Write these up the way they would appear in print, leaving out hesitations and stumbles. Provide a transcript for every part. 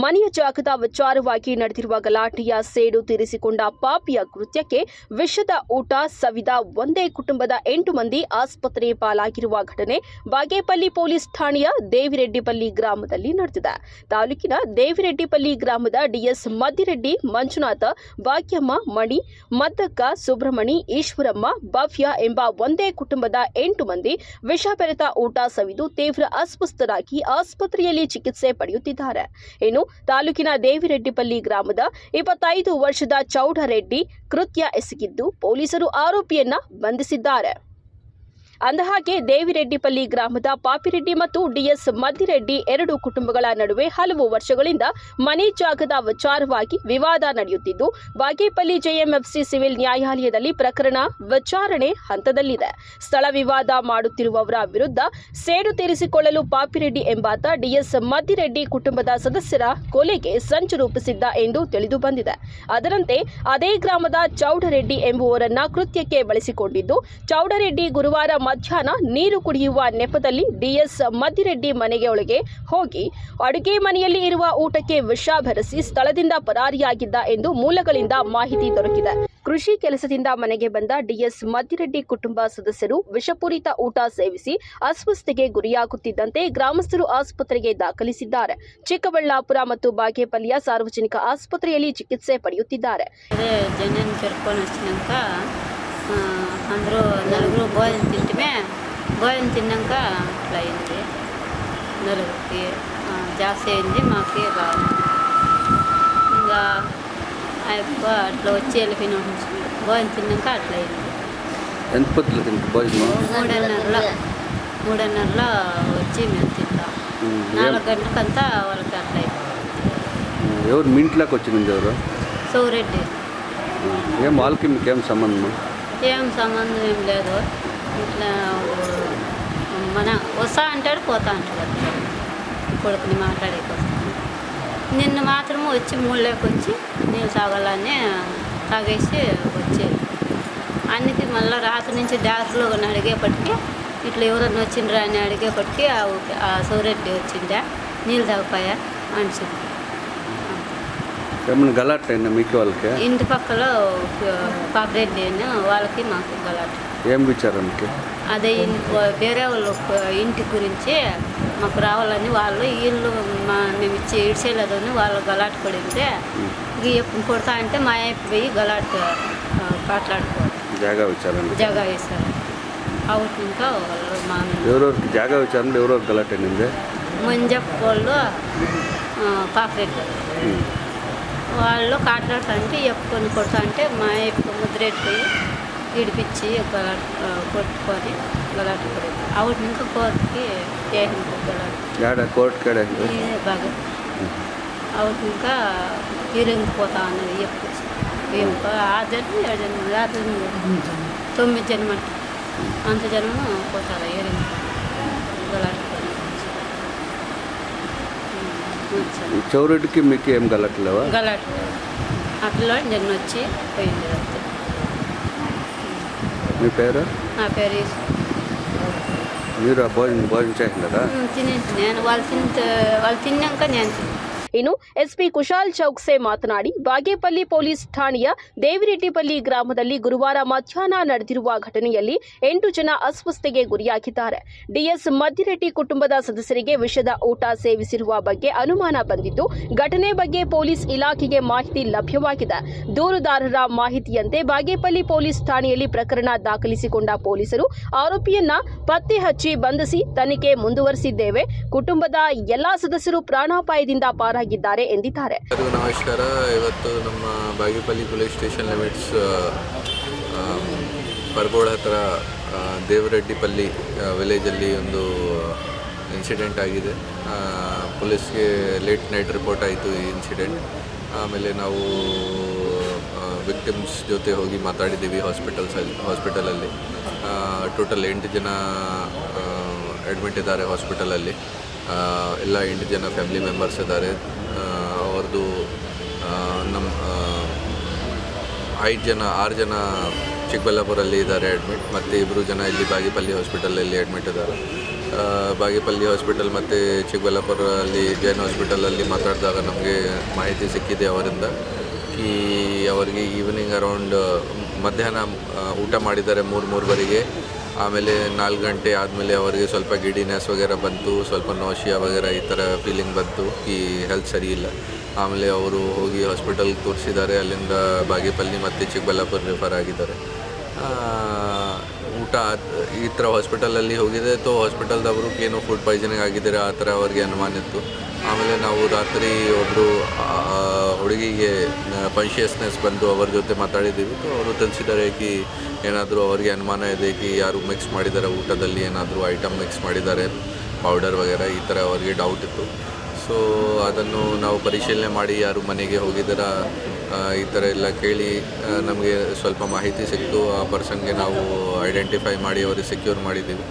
ಮನೆಯ ಜಾಗದ ವಿಚಾರವಾಗಿ ನಡೆದಿರುವ ಗಲಾಟೆಯ ಸೇಡು ತೀರಿಸಿಕೊಂಡ ಪಾಪಿಯ ಕೃತ್ಯಕ್ಕೆ ವಿಷದ ಊಟ ಸವಿದ ಒಂದೇ ಕುಟುಂಬದ 8 ಮಂದಿ ಆಸ್ಪತ್ರೆ ಪಾಲಾಗಿರುವ ಘಟನೆ ಬಾಗೇಪಲ್ಲಿ ಪೊಲೀಸ್ ಠಾಣೆಯ ದೇವಿರೆಡ್ಡಿಪಲ್ಲಿ ಗ್ರಾಮದಲ್ಲಿ ನಡೆದಿದೆ. ತಾಲೂಕಿನ ದೇವಿರೆಡ್ಡಿಪಲ್ಲಿ ಗ್ರಾಮದ ಡಿಎಸ್ ಮದ್ದಿರೆಡ್ಡಿ, ಮಂಜುನಾಥ, ಭಾಗ್ಯಮ್ಮ, ಮಣಿ, ಮದ್ದಕ್ಕ, ಸುಬ್ರಹ್ಮಣಿ, ಈಶ್ವರಮ್ಮ, ಭವ್ಯ ಎಂಬ ಒಂದೇ ಕುಟುಂಬದ 8 ಮಂದಿ ವಿಷ ಬೆರೆತ ಊಟ ಸವಿದು ತೀವ್ರ ಅಸ್ವಸ್ಥರಾಗಿ ಆಸ್ಪತ್ರೆಯಲ್ಲಿ ಚಿಕಿತ್ಸೆ ಪಡೆಯುತ್ತಿದ್ದಾರೆ. ಇನ್ನು ತಾಲೂಕಿನ ದೇವಿರೆಡ್ಡಿಪಲ್ಲಿ ಗ್ರಾಮದ 25 ವರ್ಷದ ಚೌಡರೆಡ್ಡಿ ಕೃತ್ಯ ಎಸಗಿದ್ದು ಪೊಲೀಸರು ಆರೋಪಿಯನ್ನ ಬಂಧಿಸಿದ್ದಾರೆ. ಅಂದಹಾಗೆ ದೇವಿರೆಡ್ಡಿಪಲ್ಲಿ ಗ್ರಾಮದ ಪಾಪಿರೆಡ್ಡಿ ಮತ್ತು ಡಿಎಸ್ ಮದ್ದಿರೆಡ್ಡಿ 2 ಕುಟುಂಬಗಳ ನಡುವೆ ಹಲವು ವರ್ಷಗಳಿಂದ ಮನೆ ಜಾಗದ ವಿಚಾರವಾಗಿ ವಿವಾದ ನಡೆಯುತ್ತಿದ್ದು ಬಾಗೇಪಲ್ಲಿ ಜೆಎಂಎಫ್ಸಿ ಸಿವಿಲ್ ನ್ಯಾಯಾಲಯದಲ್ಲಿ ಪ್ರಕರಣ ವಿಚಾರಣೆ ಹಂತದಲ್ಲಿದೆ. ಸ್ಥಳ ವಿವಾದ ಮಾಡುತ್ತಿರುವವರ ವಿರುದ್ಧ ಸೇಡು ತೀರಿಸಿಕೊಳ್ಳಲು ಪಾಪಿರೆಡ್ಡಿ ಎಂಬಾತ ಡಿಎಸ್ ಮದ್ದಿರೆಡ್ಡಿ ಕುಟುಂಬದ ಸದಸ್ಯರ ಕೊಲೆಗೆ ಸಂಚು ರೂಪಿಸಿದ್ದ ಎಂದು ತಿಳಿದು ಬಂದಿದೆ. ಅದರಂತೆ ಅದೇ ಗ್ರಾಮದ ಚೌಡರೆಡ್ಡಿ ಎಂಬುವರನ್ನ ಕೃತ್ಯಕ್ಕೆ ಬಳಸಿಕೊಂಡಿದ್ದು ಚೌಡರೆಡ್ಡಿ ಗುರುವಾರ ಮಧ್ಯಾಹ್ನ ನೀರು ಕುಡಿಯುವ ನೆಪದಲ್ಲಿ ಡಿಎಸ್ ಮದ್ದಿರೆಡ್ಡಿ ಮನೆಗೆ ಒಳಗೆ ಹೋಗಿ ಅಡುಗೆ ಮನೆಯಲ್ಲಿ ಇರುವ ಊಟಕ್ಕೆ ವಿಷ ಬೆರೆಸಿ ಸ್ಥಳದಿಂದ ಪರಾರಿಯಾಗಿದ್ದ ಎಂದು ಮೂಲಗಳಿಂದ ಮಾಹಿತಿ ದೊರಕಿದೆ. ಕೃಷಿ ಕೆಲಸದಿಂದ ಮನೆಗೆ ಬಂದ ಡಿಎಸ್ ಮದ್ದಿರೆಡ್ಡಿ ಕುಟುಂಬ ಸದಸ್ಯರು ವಿಷಪೂರಿತ ಊಟ ಸೇವಿಸಿ ಅಸ್ವಸ್ಥತೆಗೆ ಗುರಿಯಾಗುತ್ತಿದ್ದಂತೆ ಗ್ರಾಮಸ್ಥರು ಆಸ್ಪತ್ರೆಗೆ ದಾಖಲಿಸಿದ್ದಾರೆ. ಚಿಕ್ಕಬಳ್ಳಾಪುರ ಮತ್ತು ಬಾಗೇಪಲ್ಲಿಯ ಸಾರ್ವಜನಿಕ ಆಸ್ಪತ್ರೆಯಲ್ಲಿ ಚಿಕಿತ್ಸೆ ಪಡೆಯುತ್ತಿದ್ದಾರೆ. అందరూ నలుగురు భోజనం తిన్నాక అట్లా అయింది. నలుగురికి జాస్తి అయింది. మాకు కాదు ఇంకా అట్లా వచ్చి వెళ్ళిపోయిన భోజనం తిన్నాక అట్లా అయింది. ఎంత పొద్దులు భోజనం 3:30 వచ్చి మేము తింటాం. 4 గంటలకంతా వాళ్ళకి అట్లా అయింది. ఎవరు మీ ఇంట్లోకి వచ్చింది? ఎవరు? సౌరెడ్డి. ఏం వాళ్ళకి మీకేం సంబంధం? ఏం సంబంధం ఏం లేదు. ఇట్లా మన వస్తా అంటాడు, పోతా అంటాడు. కొడుకుని మాట్లాడేకి వస్తాను. నిన్న మాత్రం వచ్చి 3 వచ్చి నీళ్ళు తాగాలని తాగేసి వచ్చేది. అన్నికి మళ్ళీ రాత్రి నుంచి డాక్టర్లో అడిగేపటికి ఇట్లా ఎవరన్నా వచ్చిండ్రా అని అడిగేపటికి ఆ సౌరెడ్డి వచ్చిందా నీళ్ళు తాగిపోయా అని చెప్పి ఏమన్నా గలాట్ అయిందా మీకు వాళ్ళకి? ఇంటి పక్కలో పాపిరెడ్డి అని వాళ్ళకి మాకు గలాట్. ఏం విచారానికి? అదే వేరే వాళ్ళు ఇంటి గురించి మాకు రావాలని వాళ్ళు వీళ్ళు మేము ఇచ్చి ఇడిచేయలేదని వాళ్ళు గలాట్ పడితే కొడతా అంటే మా అయిపోయి గలాట్ మాట్లాడుకోవాలి. జాగా విచారణ జాగా వేశారు. అవుట్ ఇంకా వాళ్ళు మా ఎవరెవరికి జాగా విచారణ ఎవరెవరు గలాట్ అయింది? మంజప్ప వాళ్ళు, పాపిరెడ్డి వాళ్ళు కాట్లాడుతుంటే ఎప్పుకొని కొడతా అంటే మా ముద్రెట్టిపోయి ఇడిపించి కొట్టుకొని గలాట్ పడింది. అవుట్ ఇంకా కోర్టుకి వేసింది. కోర్టుకి బాగా అవుట్ ఇంకా హీరింగ్కి పోతా అన్నది ఎప్పుడు 6 9 జన్మ అంత జన్మ పోతారు హీరింగ్ గలాట్. చౌరెడ్డికి మీకు ఏం గలట్లేవా? గలాట్ అట్లా నిన్న వచ్చి పోయింది. మీ పేరు? నా పేరు మీరు భోజనం చేసినారా? తినేసి నేను వాళ్ళు తిన్నాక నేను ಇನ್ನು ಎಸ್ಪಿ ಕುಶಾಲ್ ಚೌಕ್ಸೆ ಮಾತನಾಡಿ ಬಾಗೇಪಲ್ಲಿ ಪೊಲೀಸ್ ಠಾಣೆಯ ದೇವಿರೆಡ್ಡಿಪಲ್ಲಿ ಗ್ರಾಮದಲ್ಲಿ ಗುರುವಾರ ಮಧ್ಯಾಹ್ನ ನಡೆದಿರುವ ಘಟನೆಯಲ್ಲಿ 8 ಜನ ಅಸ್ವಸ್ಥತೆಗೆ ಗುರಿಯಾಗಿದ್ದಾರೆ. ಡಿಎಸ್ ಮದ್ದಿರೆಡ್ಡಿ ಕುಟುಂಬದ ಸದಸ್ಯರಿಗೆ ವಿಷದ ಊಟ ಸೇವಿಸಿರುವ ಬಗ್ಗೆ ಅನುಮಾನ ಬಂದಿದ್ದು ಘಟನೆ ಬಗ್ಗೆ ಪೊಲೀಸ್ ಇಲಾಖೆಗೆ ಮಾಹಿತಿ ಲಭ್ಯವಾಗಿದೆ. ದೂರುದಾರರ ಮಾಹಿತಿಯಂತೆ ಬಾಗೇಪಲ್ಲಿ ಪೊಲೀಸ್ ಠಾಣೆಯಲ್ಲಿ ಪ್ರಕರಣ ದಾಖಲಿಸಿಕೊಂಡ ಪೊಲೀಸರು ಆರೋಪಿಯನ್ನ ಪತ್ತೆ ಹಚ್ಚಿ ಬಂಧಿಸಿ ತನಿಖೆ ಮುಂದುವರೆಸಿದ್ದೇವೆ. ಕುಟುಂಬದ ಎಲ್ಲಾ ಸದಸ್ಯರು ಪ್ರಾಣಾಪಾಯದಿಂದ ಪಾರಾಗಿದ್ದಾರೆ ಎಂದಿದ್ದಾರೆ. ನಮಸ್ಕಾರ. ಇವತ್ತು ನಮ್ಮ ಬಾಗೇಪಲ್ಲಿ ಪೊಲೀಸ್ ಸ್ಟೇಷನ್ ಲಿಮಿಟ್ಸ್ ಪರ್ಗೋಡ ಹತ್ರ ದೇವರೆಡ್ಡಿಪಲ್ಲಿ ವಿಲೇಜಲ್ಲಿ ಒಂದು ಇನ್ಸಿಡೆಂಟ್ ಆಗಿದೆ. ಪೊಲೀಸ್ಗೆ ಲೇಟ್ ನೈಟ್ ರಿಪೋರ್ಟ್ ಆಯಿತು ಈ ಇನ್ಸಿಡೆಂಟ್. ಆಮೇಲೆ ನಾವು ವಿಕ್ಟಿಮ್ಸ್ ಜೊತೆ ಹೋಗಿ ಮಾತಾಡಿದ್ದೀವಿ ಹಾಸ್ಪಿಟಲಲ್ಲಿ. ಟೋಟಲ್ 8 ಜನ ಅಡ್ಮಿಟ್ ಇದ್ದಾರೆ ಹಾಸ್ಪಿಟಲಲ್ಲಿ. ಎಲ್ಲ 8 ಜನ ಫ್ಯಾಮಿಲಿ ಮೆಂಬರ್ಸ್ ಇದ್ದಾರೆ. ಅವ್ರದ್ದು ನಮ್ಮ 6 ಜನ ಚಿಕ್ಕಬಳ್ಳಾಪುರಲ್ಲಿ ಇದ್ದಾರೆ ಅಡ್ಮಿಟ್, ಮತ್ತು 2 ಜನ ಇಲ್ಲಿ ಬಾಗೇಪಲ್ಲಿ ಹಾಸ್ಪಿಟಲಲ್ಲಿ ಅಡ್ಮಿಟ್ ಇದ್ದಾರೆ. ಬಾಗೇಪಲ್ಲಿ ಹಾಸ್ಪಿಟಲ್ ಮತ್ತು ಚಿಕ್ಕಬಳ್ಳಾಪುರಲ್ಲಿ ಜೈನ್ ಹಾಸ್ಪಿಟಲಲ್ಲಿ ಮಾತಾಡಿದಾಗ ನಮಗೆ ಮಾಹಿತಿ ಸಿಕ್ಕಿದೆ ಅವರಿಂದ ಈ ಅವರಿಗೆ ಈವ್ನಿಂಗ್ ಅರೌಂಡ್ ಮಧ್ಯಾಹ್ನ ಊಟ ಮಾಡಿದ್ದಾರೆ 3:03ವರೆಗೆ. ಆಮೇಲೆ 4 ಗಂಟೆ ಆದಮೇಲೆ ಅವರಿಗೆ ಸ್ವಲ್ಪ ಗಿಡಿನೆಸ್ ವಗೇರ ಬಂತು, ಸ್ವಲ್ಪ ನೋಶಿಯಾ ವಗೇರ ಈ ಥರ ಫೀಲಿಂಗ್ ಬಂತು, ಈ ಹೆಲ್ತ್ ಸರಿ ಇಲ್ಲ. ಆಮೇಲೆ ಅವರು ಹೋಗಿ ಹಾಸ್ಪಿಟಲ್ಗೆ ತೋರಿಸಿದ್ದಾರೆ. ಅಲ್ಲಿಂದ ಬಾಗೇಪಲ್ಲಿ ಮತ್ತು ಚಿಕ್ಕಬಳ್ಳಾಪುರ ರೆಫರ್ ಆಗಿದ್ದಾರೆ. ಊಟ ಈ ಥರ ಹಾಸ್ಪಿಟಲಲ್ಲಿ ಹೋಗಿದೆ. ಹಾಸ್ಪಿಟಲ್ದವರು ಏನೋ ಫುಡ್ ಪಾಯ್ಸನಿಂಗ್ ಆಗಿದ್ದಾರೆ ಆ ಥರ ಅವ್ರಿಗೆ ಅನುಮಾನ ಇತ್ತು. ಆಮೇಲೆ ನಾವು ರಾತ್ರಿ ಒಬ್ಬರು ಹುಡುಗಿಗೆ ಕಾನ್ಷಿಯಸ್ನೆಸ್ ಬಂದು ಅವ್ರ ಜೊತೆ ಮಾತಾಡಿದ್ದೀವಿ. ಅವರು ತಿಳಿಸಿದ್ದಾರೆ ಕಿ ಏನಾದರೂ ಅವರಿಗೆ ಅನುಮಾನ ಇದೆ ಕಿ ಯಾರು ಮಿಕ್ಸ್ ಮಾಡಿದ್ದಾರೆ ಊಟದಲ್ಲಿ, ಏನಾದರೂ ಐಟಮ್ ಮಿಕ್ಸ್ ಮಾಡಿದ್ದಾರೆ ಪೌಡರ್ ವಗೇರ, ಈ ಥರ ಅವರಿಗೆ ಡೌಟ್ ಇತ್ತು. ಸೊ ಅದನ್ನು ನಾವು ಪರಿಶೀಲನೆ ಮಾಡಿ ಯಾರು ಮನೆಗೆ ಹೋಗಿದ್ದಾರ ಈ ಥರ ಎಲ್ಲ ಕೇಳಿ ನಮಗೆ ಸ್ವಲ್ಪ ಮಾಹಿತಿ ಸಿಕ್ತು. ಆ ಪರ್ಸನ್ಗೆ ನಾವು ಐಡೆಂಟಿಫೈ ಮಾಡಿ ಅವರಿಗೆ ಸೆಕ್ಯೂರ್ ಮಾಡಿದ್ದೀವಿ.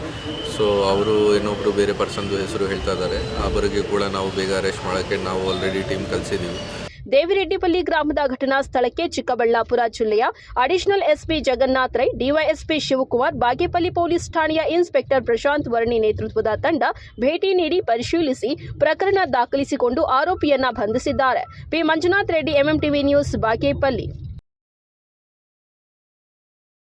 ಸೊ ಅವರು ಇನ್ನೊಬ್ಬರು ಬೇರೆ ಪರ್ಸನ್ದು ಹೆಸರು ಹೇಳ್ತಾ ಇದ್ದಾರೆ. ಅವರಿಗೆ ಕೂಡ ನಾವು ಬೇಗ ಅರೆಸ್ಟ್ ಮಾಡೋಕ್ಕೆ ನಾವು ಆಲ್ರೆಡಿ ಟೀಮ್ ಕಳಿಸಿದ್ದೀವಿ. ದೇವಿರೆಡ್ಡಿಪಲ್ಲಿ ಗ್ರಾಮದ ಘಟನಾ ಸ್ಥಳಕ್ಕೆ ಚಿಕ್ಕಬಳ್ಳಾಪುರ ಜಿಲ್ಲೆಯ additional SP Jagannath Rai, DYSP Shivakumar, Bagepalli police ಠಾಣೆಯ ಇನ್ಸ್ಪೆಕ್ಟರ್ ಪ್ರಶಾಂತ್ ವರ್ಣಿ ನೇತೃತ್ವದ ತಂಡ ಭೇಟಿ ನೀಡಿ ಪರಿಶೀಲಿಸಿ ಪ್ರಕರಣ ದಾಖಲಿಸಿಕೊಂಡು ಆರೋಪಿಯನ್ನ ಬಂಧಿಸಿದ್ದಾರೆ. P Manjunath Reddy, MMTV news, Bagepalli.